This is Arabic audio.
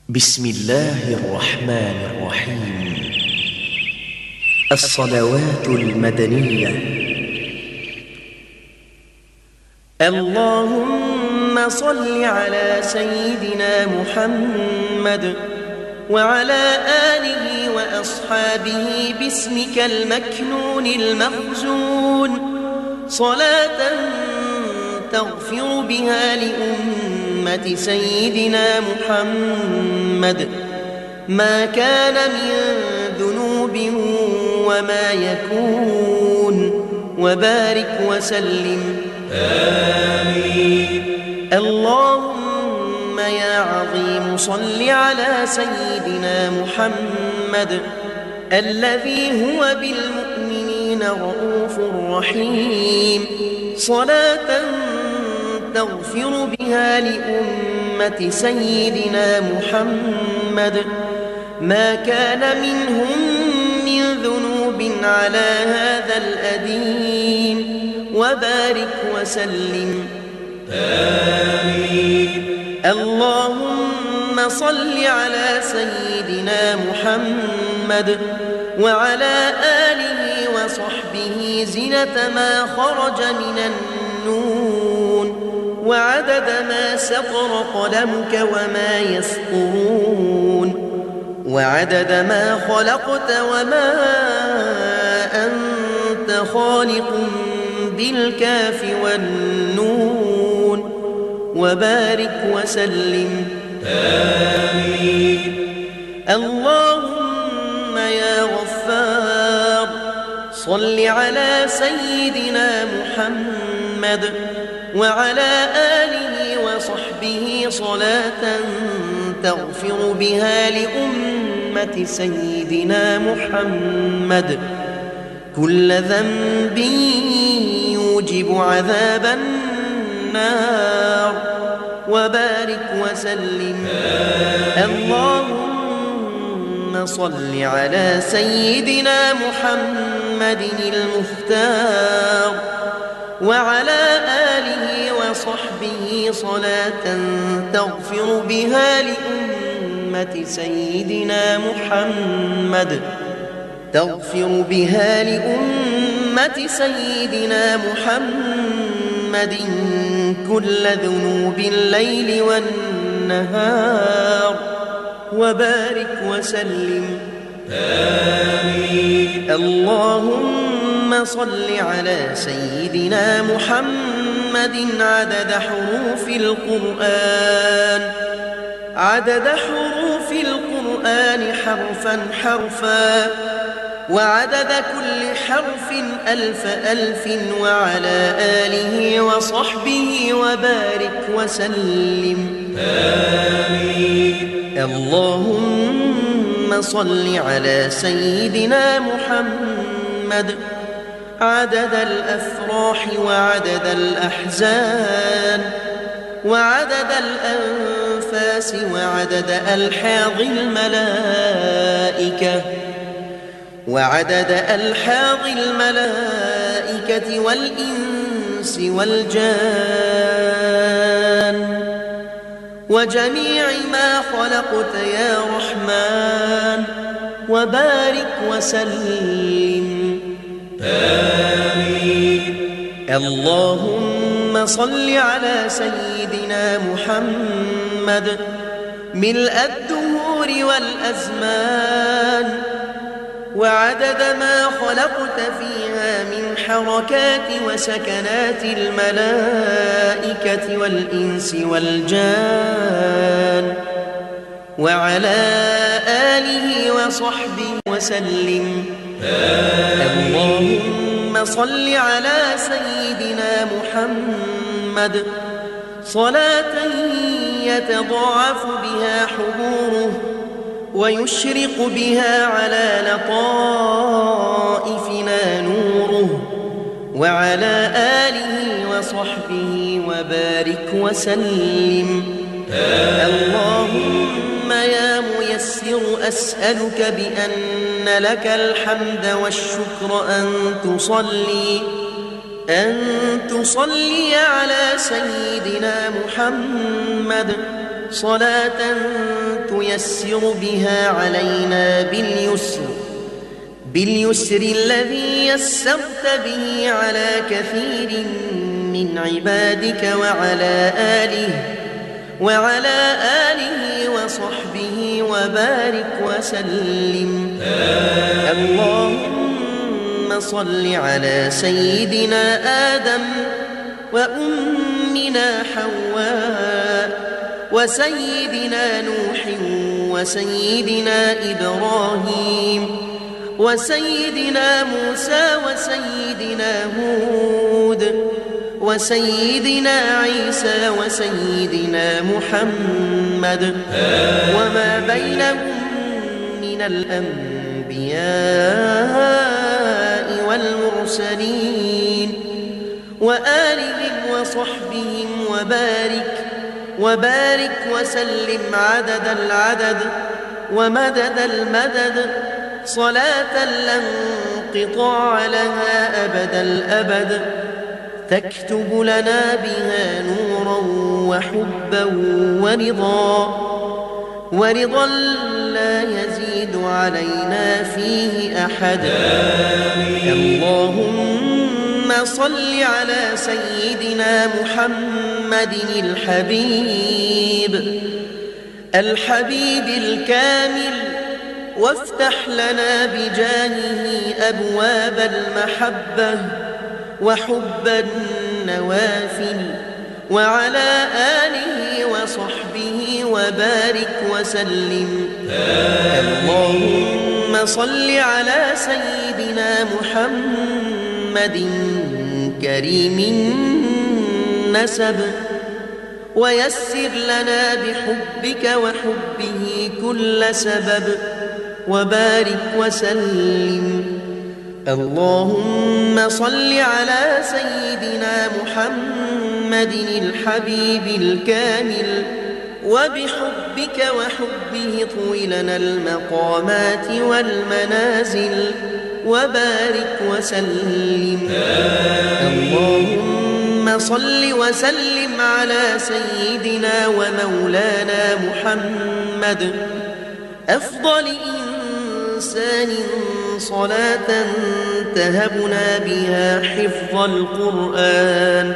بسم الله الرحمن الرحيم. الصلوات المدنية. اللهم صل على سيدنا محمد وعلى آله وأصحابه باسمك المكنون المخزون، صلاة تغفر بها لأمة سيدنا محمد ما كان من ذنوب وما يكون، وبارك وسلم. آمين. اللهم يا عظيم صل على سيدنا محمد الذي هو بالمؤمنين رؤوف رحيم، صلاة تغفر بها لأمة سيدنا محمد ما كان منهم من ذنوب على هذا الأدين، وبارك وسلم. آمين. اللهم صل على سيدنا محمد وعلى آله وصحبه زنة ما خرج من النون، وعدد ما سطر قلمك وما يسطرون، وعدد ما خلقت وما أنت خالق بالكاف والنون، وبارك وسلم. آمين. اللهم يا غفار صل على سيدنا محمد وعلى آله وصحبه صلاة تغفر بها لأمة سيدنا محمد كل ذنب يوجب عذاب النار، وبارك وسلم. اللهم صل على سيدنا محمد المختار وعلى آله وصحبه صلاة تغفر بها لأمة سيدنا محمد، تغفر بها لأمة سيدنا محمد كل ذنوب الليل والنهار، وبارك وسلم. آمين. اللهم صل على سيدنا محمد عدد حروف القرآن، عدد حروف القرآن حرفا حرفا، وعدد كل حرف ألف ألف، وعلى آله وصحبه وبارك وسلم. آمين. اللهم صل على سيدنا محمد عدد الأفراح وعدد الأحزان، وعدد الأنفاس وعدد ألحاظ الملائكة، وعدد ألحاظ الملائكة والإنس والجان، وجميع ما خلقت يا رحمن، وبارك وسلم. آمين. اللهم صل على سيدنا محمد ملء الدهور والأزمان، وعدد ما خلقت فيها من حركات وسكنات الملائكة والإنس والجان، وعلى آله وصحبه وسلم. اللهم صل على سيدنا محمد صلاة يتضاعف بها حضوره ويشرق بها على لطائفنا نوره، وعلى آله وصحبه وبارك وسلم. اللهم يا ميسر أسألك بأن لك الحمد والشكر أن تصلي على سيدنا محمد صلاة تيسر بها علينا باليسر الذي يسرت به على كثير من عبادك وعلى آله وصحبه وبارك وسلم. اللهم صل على سيدنا آدم وأمنا حواء وسيدنا نوح وسيدنا إبراهيم وسيدنا موسى وسيدنا هود وسيدنا عيسى وسيدنا محمد وما بينهم من الأنبياء والمرسلين وآلهم وصحبهم وبارك وسلم عدد العدد ومدد المدد صلاة لا انقطاع لها أبد الأبد تكتب لنا بها نورا وحبا ورضا لا يزيد علينا فيه أحد. اللهم صل على سيدنا محمد الحبيب الكامل وافتح لنا بجاهه أبواب المحبة وحب النوافل وعلى آله وصحبه وبارك وسلم. اللهم صل على سيدنا محمد كريم النسب ويسر لنا بحبك وحبه كل سبب وبارك وسلم. اللهم صل على سيدنا محمد الحبيب الكامل وبحبك وحبه طوي لنا المقامات والمنازل وبارك وسلم. اللهم صل وسلم على سيدنا ومولانا محمد أفضل إنسان صلاة تهبنا بها حفظ القرآن